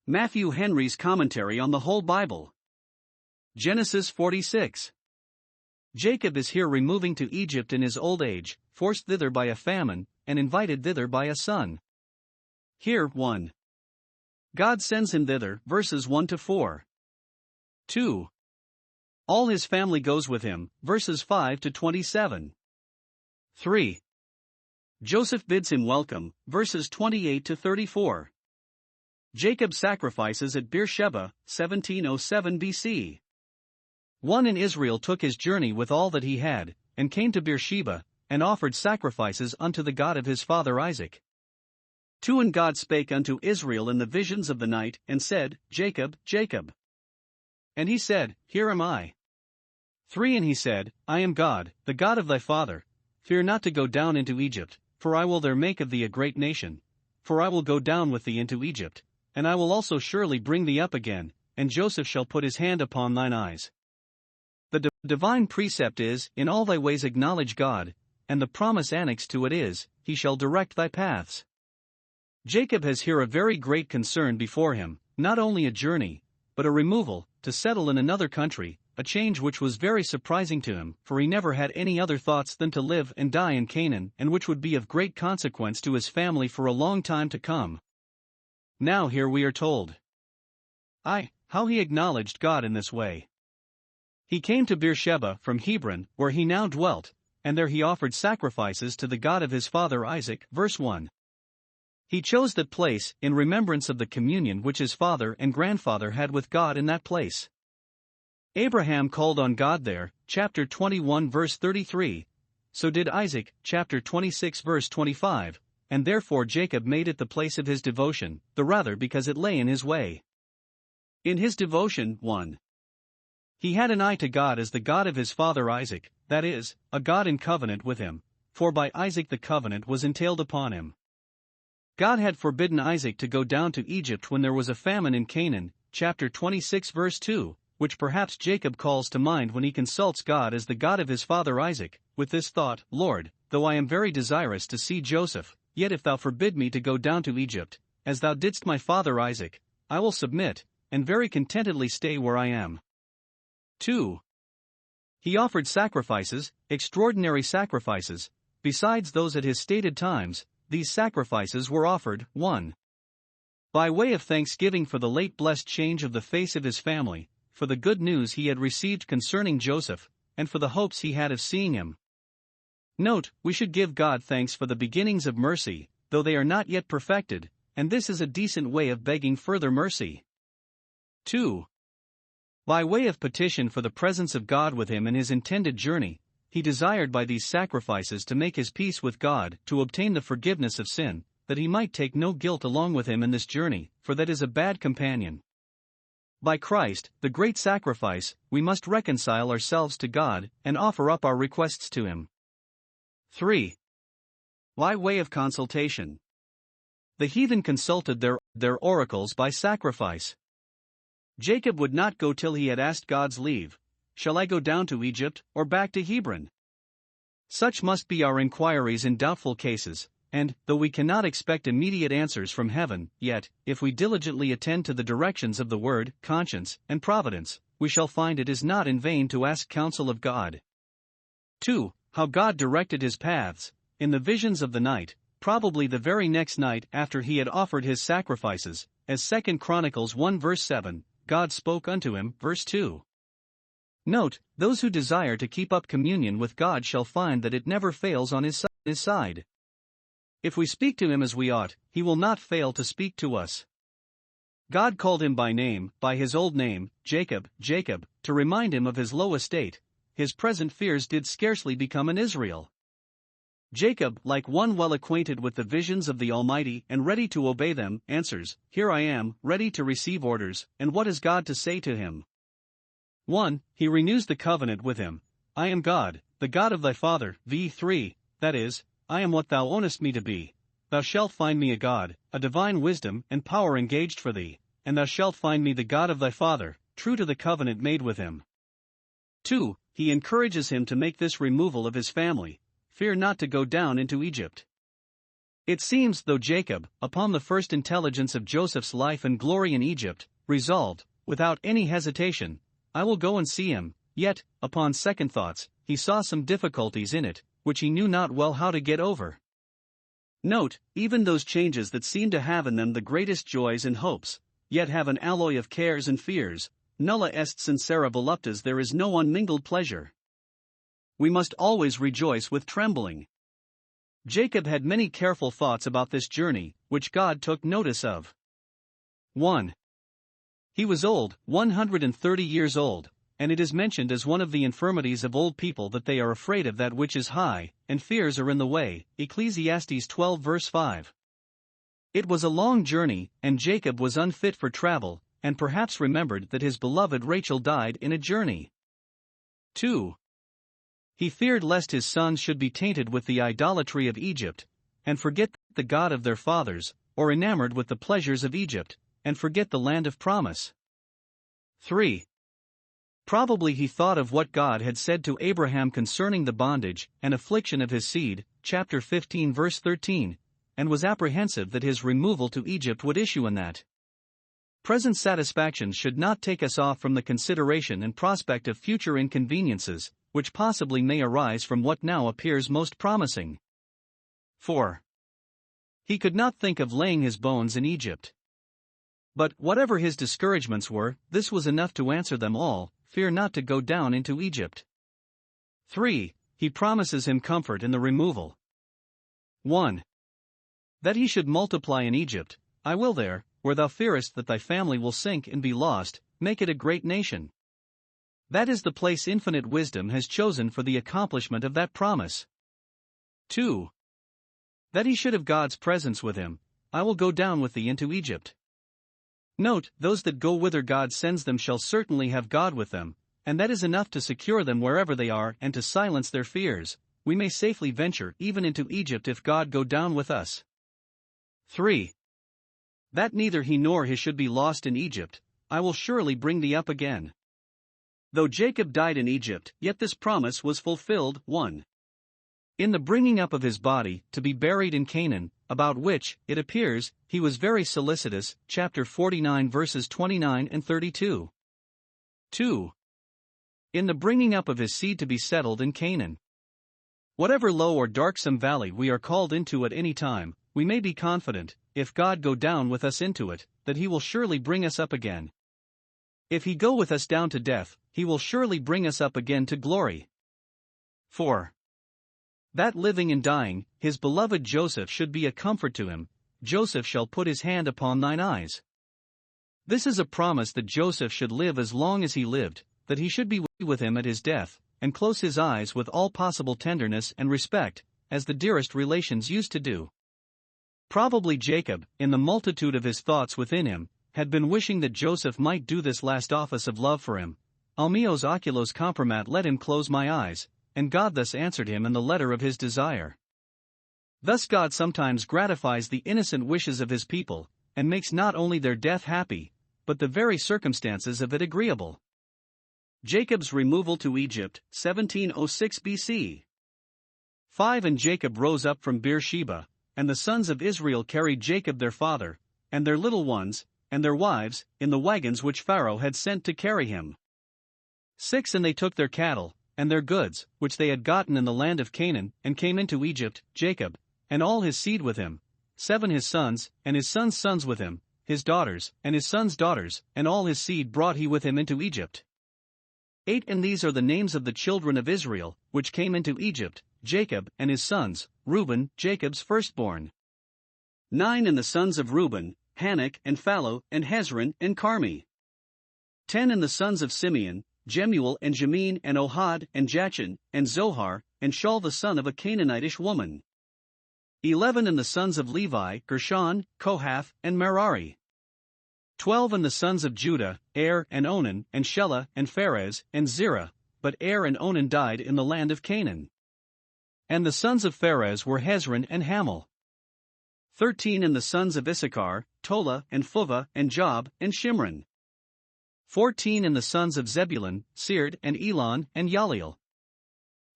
Matthew Henry's Commentary on the Whole Bible. Genesis 46. Jacob is here removing to Egypt in his old age, forced thither by a famine, and invited thither by a son. Here, 1. God sends him thither, verses 1 to 4. 2. All his family goes with him, verses 5 to 27. 3. Joseph bids him welcome, verses 28 to 34. Jacob sacrifices at Beersheba, 1707 BC. 1. In Israel took his journey with all that he had, and came to Beersheba, and offered sacrifices unto the God of his father Isaac. 2. And God spake unto Israel in the visions of the night, and said, Jacob, Jacob. And he said, Here am I. 3. And he said, I am God, the God of thy father. Fear not to go down into Egypt, for I will there make of thee a great nation. For I will go down with thee into Egypt, and I will also surely bring thee up again, and Joseph shall put his hand upon thine eyes. The divine precept is, in all thy ways acknowledge God, and the promise annexed to it is, he shall direct thy paths. Jacob has here a very great concern before him, not only a journey, but a removal, to settle in another country, a change which was very surprising to him, for he never had any other thoughts than to live and die in Canaan, and which would be of great consequence to his family for a long time to come. Now here we are told. How he acknowledged God in this way. He came to Beersheba from Hebron, where he now dwelt, and there he offered sacrifices to the God of his father Isaac, verse 1. He chose that place, in remembrance of the communion which his father and grandfather had with God in that place. Abraham called on God there, chapter 21 verse 33, so did Isaac, chapter 26 verse 25, and therefore Jacob made it the place of his devotion, the rather because it lay in his way. In his devotion, 1. He had an eye to God as the God of his father Isaac, that is, a God in covenant with him, for by Isaac the covenant was entailed upon him. God had forbidden Isaac to go down to Egypt when there was a famine in Canaan, chapter 26 verse 2, which perhaps Jacob calls to mind when he consults God as the God of his father Isaac, with this thought, Lord, though I am very desirous to see Joseph, yet if thou forbid me to go down to Egypt, as thou didst my father Isaac, I will submit, and very contentedly stay where I am. 2. He offered sacrifices, extraordinary sacrifices, besides those at his stated times. These sacrifices were offered, 1. By way of thanksgiving for the late blessed change of the face of his family, for the good news he had received concerning Joseph, and for the hopes he had of seeing him. Note, we should give God thanks for the beginnings of mercy, though they are not yet perfected, and this is a decent way of begging further mercy. 2. By way of petition for the presence of God with him in his intended journey, he desired by these sacrifices to make his peace with God, to obtain the forgiveness of sin, that he might take no guilt along with him in this journey, for that is a bad companion. By Christ, the great sacrifice, we must reconcile ourselves to God, and offer up our requests to him. 3. By way of consultation. The heathen consulted their oracles by sacrifice. Jacob would not go till he had asked God's leave. Shall I go down to Egypt, or back to Hebron? Such must be our inquiries in doubtful cases, and, though we cannot expect immediate answers from heaven, yet, if we diligently attend to the directions of the word, conscience, and providence, we shall find it is not in vain to ask counsel of God. 2. How God directed his paths, in the visions of the night, probably the very next night after he had offered his sacrifices, as 2 Chronicles 1 verse 7, God spoke unto him, verse 2. Note, those who desire to keep up communion with God shall find that it never fails on his side. If we speak to him as we ought, he will not fail to speak to us. God called him by name, by his old name, Jacob, Jacob, to remind him of his low estate. His present fears did scarcely become an Israel. Jacob, like one well acquainted with the visions of the Almighty and ready to obey them, answers, Here I am, ready to receive orders, and what is God to say to him? 1. He renews the covenant with him. I am God, the God of thy father, v3, that is, I am what thou ownest me to be. Thou shalt find me a God, a divine wisdom and power engaged for thee, and thou shalt find me the God of thy father, true to the covenant made with him. 2. He encourages him to make this removal of his family. Fear not to go down into Egypt. It seems, though Jacob, upon the first intelligence of Joseph's life and glory in Egypt, resolved, without any hesitation, I will go and see him, yet, upon second thoughts, he saw some difficulties in it, which he knew not well how to get over. Note, even those changes that seem to have in them the greatest joys and hopes, yet have an alloy of cares and fears, nulla est sincera voluptas, there is no unmingled pleasure. We must always rejoice with trembling. Jacob had many careful thoughts about this journey, which God took notice of. 1. He was old, 130 years old, and it is mentioned as one of the infirmities of old people that they are afraid of that which is high, and fears are in the way. Ecclesiastes 12 verse 5. It was a long journey, and Jacob was unfit for travel, and perhaps remembered that his beloved Rachel died in a journey. 2. He feared lest his sons should be tainted with the idolatry of Egypt, and forget the God of their fathers, or enamored with the pleasures of Egypt, and forget the land of promise. 3. Probably he thought of what God had said to Abraham concerning the bondage and affliction of his seed, chapter 15 verse 13, and was apprehensive that his removal to Egypt would issue in that. Present satisfactions should not take us off from the consideration and prospect of future inconveniences, which possibly may arise from what now appears most promising. 4. He could not think of laying his bones in Egypt. But, whatever his discouragements were, this was enough to answer them all: fear not to go down into Egypt. 3. He promises him comfort in the removal. 1. That he should multiply in Egypt. I will there, where thou fearest that thy family will sink and be lost, make it a great nation. That is the place infinite wisdom has chosen for the accomplishment of that promise. 2. That he should have God's presence with him. I will go down with thee into Egypt. Note, those that go whither God sends them shall certainly have God with them, and that is enough to secure them wherever they are and to silence their fears. We may safely venture even into Egypt if God go down with us. 3. That neither he nor his should be lost in Egypt. I will surely bring thee up again. Though Jacob died in Egypt, yet this promise was fulfilled. 1. In the bringing up of his body, to be buried in Canaan, about which, it appears, he was very solicitous, chapter 49 verses 29 and 32. 2. In the bringing up of his seed to be settled in Canaan. Whatever low or darksome valley we are called into at any time, we may be confident, if God go down with us into it, that he will surely bring us up again. If he go with us down to death, he will surely bring us up again to glory. 4. That living and dying, his beloved Joseph should be a comfort to him. Joseph shall put his hand upon thine eyes. This is a promise that Joseph should live as long as he lived, that he should be with him at his death, and close his eyes with all possible tenderness and respect, as the dearest relations used to do. Probably Jacob, in the multitude of his thoughts within him, had been wishing that Joseph might do this last office of love for him. Al meos oculos comprimat, let him close my eyes, and God thus answered him in the letter of his desire. Thus God sometimes gratifies the innocent wishes of his people, and makes not only their death happy, but the very circumstances of it agreeable. Jacob's removal to Egypt, 1706 BC. 5. And Jacob rose up from Beersheba, and the sons of Israel carried Jacob their father, and their little ones, and their wives, in the wagons which Pharaoh had sent to carry him. 6. And they took their cattle, and their goods, which they had gotten in the land of Canaan, and came into Egypt, Jacob, and all his seed with him. 7. His sons, and his sons' sons with him, his daughters, and his sons' daughters, and all his seed brought he with him into Egypt. 8. And these are the names of the children of Israel, which came into Egypt, Jacob and his sons, Reuben, Jacob's firstborn. 9. And the sons of Reuben, Hanok, and Phallu, and Hezron, and Carmi. 10. And the sons of Simeon, Jemuel, and Jamin, and Ohad, and Jachin, and Zohar, and Shaul the son of a Canaanitish woman. 11. And the sons of Levi, Gershon, Kohath, and Merari. 12. And the sons of Judah, Er, and Onan, and Shelah, and Pharez, and Zerah, but Er and Onan died in the land of Canaan. And the sons of Pharez were Hezron and Hamel. 13. And the sons of Issachar, Tola, and Phuvah, and Job, and Shimron. 14. And the sons of Zebulun, Sered, and Elon, and Yaliel.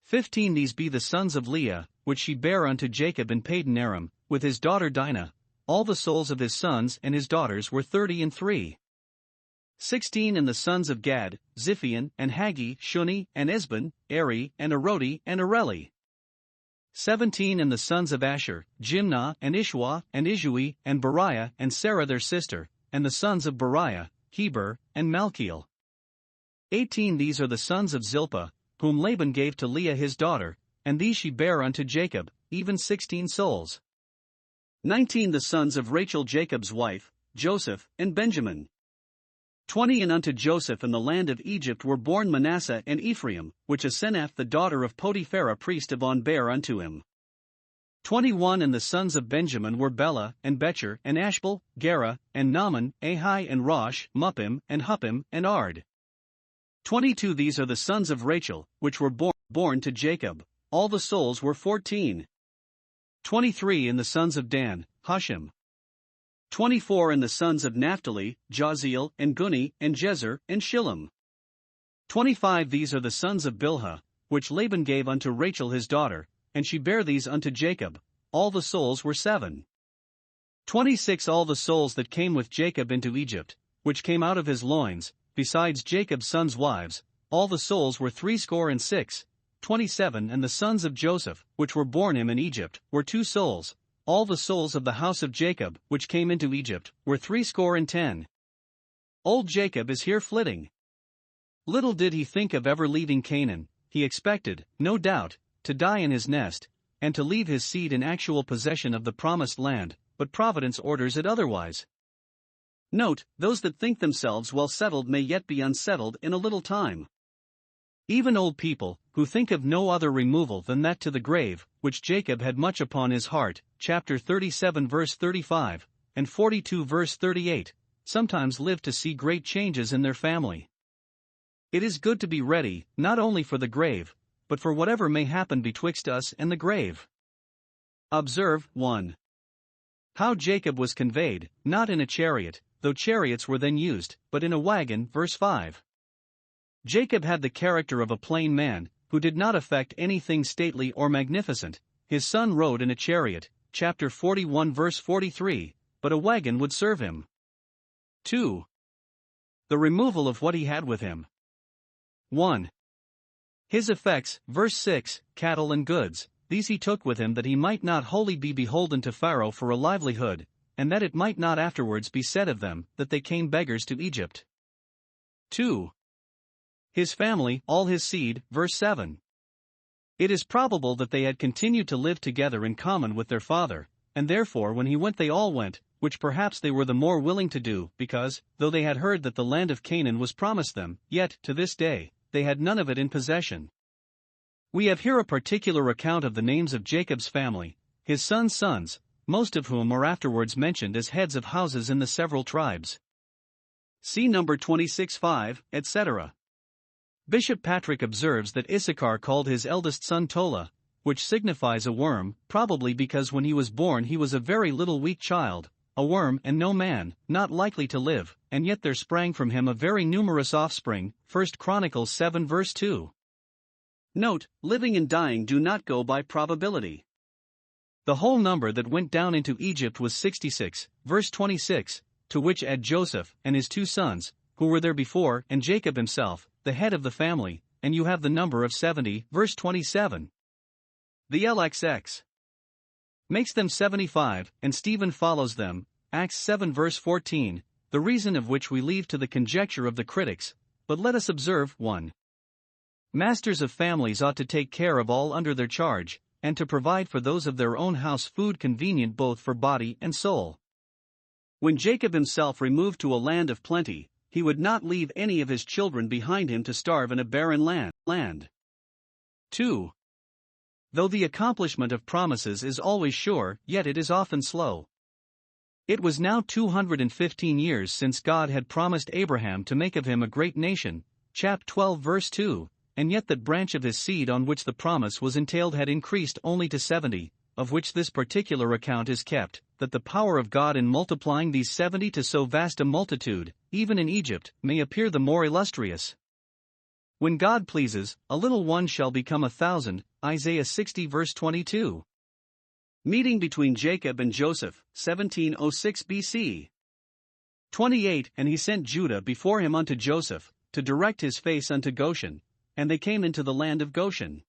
15. These be the sons of Leah, which she bare unto Jacob in Padan Aram, with his daughter Dinah. All the souls of his sons and his daughters were 30 and 3. 16 And the sons of Gad, Ziphion and Haggi, Shuni and Esbon, Eri and Arodi and Areli. 17 And the sons of Asher, Jimnah and Ishwa and Ishui and Beriah and Sarah their sister, and the sons of Beriah, Heber and Malkiel. 18 These are the sons of Zilpah, whom Laban gave to Leah his daughter, and these she bare unto Jacob, even 16 souls. 19 The sons of Rachel Jacob's wife, Joseph and Benjamin. 20 And unto Joseph in the land of Egypt were born Manasseh and Ephraim, which Asenath the daughter of Potipharah priest of On bare unto him. 21 And the sons of Benjamin were Bela and Becher and Ashbel, Gera and Naaman, Ahi and Rosh, Muppim and Huppim and Ard. 22 These are the sons of Rachel, which were born to Jacob. All the souls were 14. 23 And the sons of Dan, Hushim. 24 And the sons of Naphtali, Jaziel and Guni and Jezer and Shillem. 25 These are the sons of Bilhah, which Laban gave unto Rachel his daughter, and she bare these unto Jacob. All the souls were 7. 26 All the souls that came with Jacob into Egypt, which came out of his loins, besides Jacob's sons' wives, all the souls were 66. 27 And the sons of Joseph, which were born him in Egypt, were 2 souls. All the souls of the house of Jacob, which came into Egypt, were 70. Old Jacob is here flitting. Little did he think of ever leaving Canaan. He expected, no doubt, to die in his nest, and to leave his seed in actual possession of the promised land, but Providence orders it otherwise. Note, those that think themselves well settled may yet be unsettled in a little time. Even old people, who think of no other removal than that to the grave, which Jacob had much upon his heart, chapter 37 verse 35, and 42 verse 38, sometimes live to see great changes in their family. It is good to be ready, not only for the grave, but for whatever may happen betwixt us and the grave. Observe, 1. How Jacob was conveyed, not in a chariot, though chariots were then used, but in a wagon, verse 5. Jacob had the character of a plain man, who did not affect anything stately or magnificent. His son rode in a chariot, chapter 41 verse 43, but a wagon would serve him. 2. The removal of what he had with him. 1. His effects, verse 6, cattle and goods, these he took with him that he might not wholly be beholden to Pharaoh for a livelihood, and that it might not afterwards be said of them, that they came beggars to Egypt. 2. His family, all his seed, verse 7. It is probable that they had continued to live together in common with their father, and therefore when he went they all went, which perhaps they were the more willing to do, because, though they had heard that the land of Canaan was promised them, yet, to this day, they had none of it in possession. We have here a particular account of the names of Jacob's family, his sons, most of whom are afterwards mentioned as heads of houses in the several tribes. See number 26:5, etc. Bishop Patrick observes that Issachar called his eldest son Tola, which signifies a worm, probably because when he was born he was a very little weak child, a worm and no man, not likely to live, and yet there sprang from him a very numerous offspring, 1 Chronicles 7 verse 2. Note, living and dying do not go by probability. The whole number that went down into Egypt was 66, verse 26, to which add Joseph and his 2 sons, who were there before, and Jacob himself, the head of the family, and you have the number of 70, verse 27. The LXX makes them 75, and Stephen follows them, Acts 7 verse 14, the reason of which we leave to the conjecture of the critics, but let us observe, 1. Masters of families ought to take care of all under their charge, and to provide for those of their own house food convenient both for body and soul. When Jacob himself removed to a land of plenty, he would not leave any of his children behind him to starve in a barren land. 2. Though the accomplishment of promises is always sure, yet it is often slow. It was now 215 years since God had promised Abraham to make of him a great nation, chap 12 verse 2, and yet that branch of his seed on which the promise was entailed had increased only to 70, of which this particular account is kept, that the power of God in multiplying these 70 to so vast a multitude, even in Egypt, may appear the more illustrious. When God pleases, a little one shall become 1,000, Isaiah 60 verse 22. Meeting between Jacob and Joseph, 1706 BC. 28 And he sent Judah before him unto Joseph, to direct his face unto Goshen, and they came into the land of Goshen.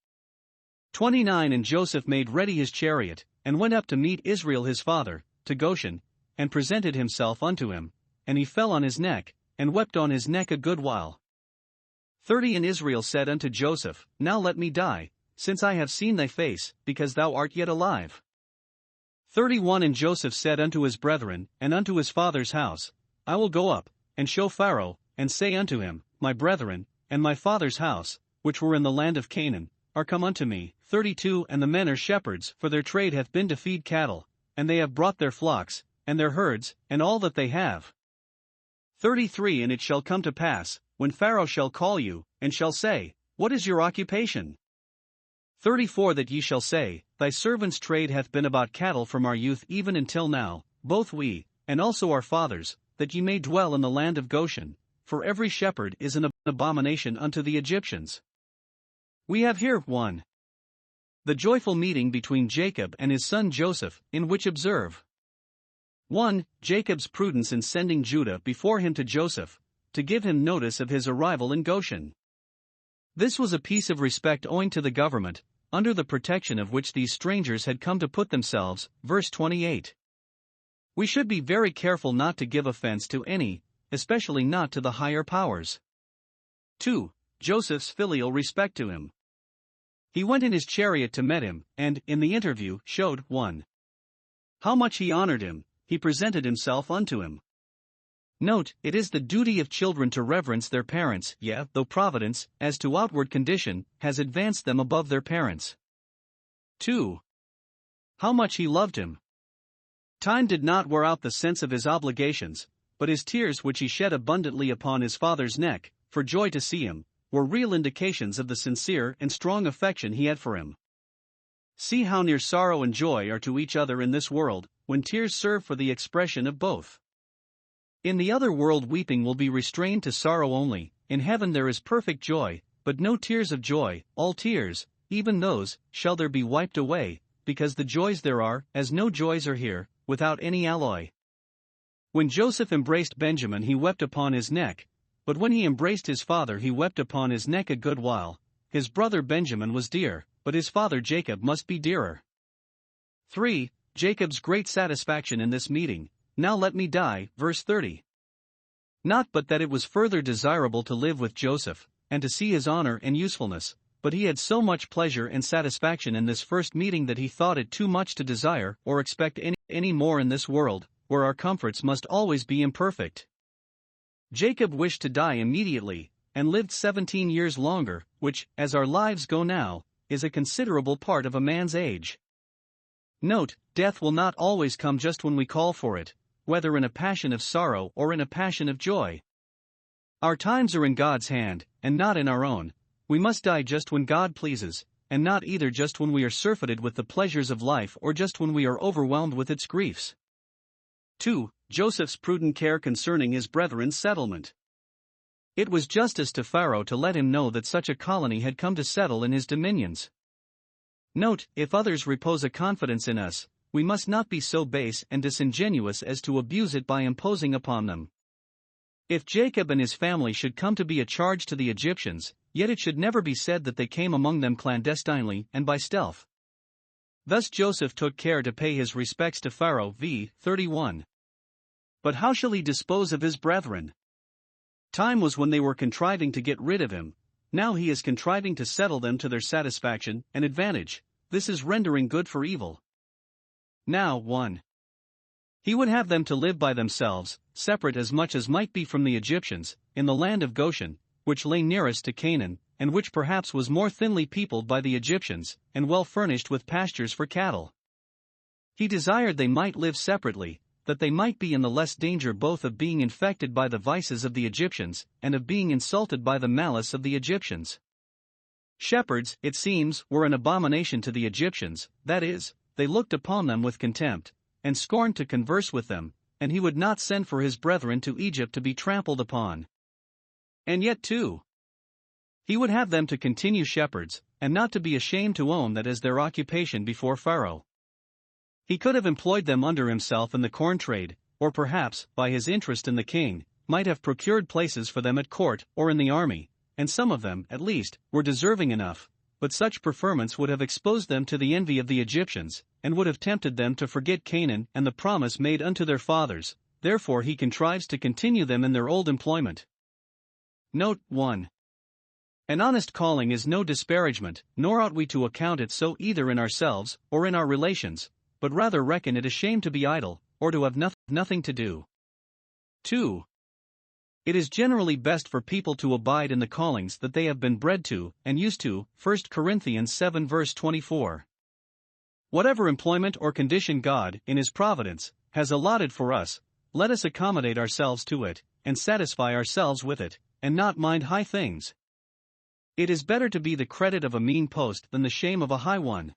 29 And Joseph made ready his chariot, and went up to meet Israel his father, to Goshen, and presented himself unto him, and he fell on his neck, and wept on his neck a good while. 30 And Israel said unto Joseph, Now let me die, since I have seen thy face, because thou art yet alive. 31 And Joseph said unto his brethren, and unto his father's house, I will go up, and show Pharaoh, and say unto him, My brethren, and my father's house, which were in the land of Canaan, are come unto me. 32 And the men are shepherds, for their trade hath been to feed cattle, and they have brought their flocks, and their herds, and all that they have. 33 And it shall come to pass, when Pharaoh shall call you, and shall say, What is your occupation? 34 That ye shall say, Thy servant's trade hath been about cattle from our youth even until now, both we, and also our fathers, that ye may dwell in the land of Goshen, for every shepherd is an abomination unto the Egyptians. We have here 1. The joyful meeting between Jacob and his son Joseph, in which observe 1. Jacob's prudence in sending Judah before him to Joseph, to give him notice of his arrival in Goshen. This was a piece of respect owing to the government, under the protection of which these strangers had come to put themselves. Verse 28. We should be very careful not to give offense to any, especially not to the higher powers. 2. Joseph's filial respect to him. He went in his chariot to meet him, and, in the interview, showed 1. How much he honored him, he presented himself unto him. Note, it is the duty of children to reverence their parents, though providence, as to outward condition, has advanced them above their parents. 2. How much he loved him. Time did not wear out the sense of his obligations, but his tears which he shed abundantly upon his father's neck, for joy to see him, were real indications of the sincere and strong affection he had for him. See how near sorrow and joy are to each other in this world, when tears serve for the expression of both. In the other world weeping will be restrained to sorrow only. In heaven there is perfect joy, but no tears of joy. All tears, even those, shall there be wiped away, because the joys there are, as no joys are here, without any alloy. When Joseph embraced Benjamin he wept upon his neck, but when he embraced his father he wept upon his neck a good while. His brother Benjamin was dear, but his father Jacob must be dearer. 3. Jacob's great satisfaction in this meeting. Now let me die. Verse 30. Not but that it was further desirable to live with Joseph, and to see his honor and usefulness, but he had so much pleasure and satisfaction in this first meeting that he thought it too much to desire or expect any more in this world, where our comforts must always be imperfect. Jacob wished to die immediately, and lived 17 years longer, which, as our lives go now, is a considerable part of a man's age. Note, death will not always come just when we call for it, whether in a passion of sorrow or in a passion of joy. Our times are in God's hand, and not in our own. We must die just when God pleases, and not either just when we are surfeited with the pleasures of life or just when we are overwhelmed with its griefs. 2. Joseph's prudent care concerning his brethren's settlement. It was justice to Pharaoh to let him know that such a colony had come to settle in his dominions. Note, if others repose a confidence in us, we must not be so base and disingenuous as to abuse it by imposing upon them. If Jacob and his family should come to be a charge to the Egyptians, yet it should never be said that they came among them clandestinely and by stealth. Thus Joseph took care to pay his respects to Pharaoh. v. 31. But how shall he dispose of his brethren? Time was when they were contriving to get rid of him, now he is contriving to settle them to their satisfaction and advantage. This is rendering good for evil. Now 1. He would have them to live by themselves, separate as much as might be from the Egyptians, in the land of Goshen, which lay nearest to Canaan, and which perhaps was more thinly peopled by the Egyptians, and well furnished with pastures for cattle. He desired they might live separately, that they might be in the less danger both of being infected by the vices of the Egyptians, and of being insulted by the malice of the Egyptians. Shepherds, it seems, were an abomination to the Egyptians, that is, they looked upon them with contempt, and scorned to converse with them, and he would not send for his brethren to Egypt to be trampled upon. And yet too, he would have them to continue shepherds, and not to be ashamed to own that as their occupation before Pharaoh. He could have employed them under himself in the corn trade, or perhaps, by his interest in the king, might have procured places for them at court or in the army, and some of them, at least, were deserving enough, but such preferments would have exposed them to the envy of the Egyptians, and would have tempted them to forget Canaan and the promise made unto their fathers. Therefore he contrives to continue them in their old employment. Note 1. An honest calling is no disparagement, nor ought we to account it so either in ourselves or in our relations, but rather reckon it a shame to be idle, or to have nothing to do. 2. It is generally best for people to abide in the callings that they have been bred to and used to. 1 Corinthians 7 verse 24. Whatever employment or condition God, in His providence, has allotted for us, let us accommodate ourselves to it, and satisfy ourselves with it, and not mind high things. It is better to be the credit of a mean post than the shame of a high one.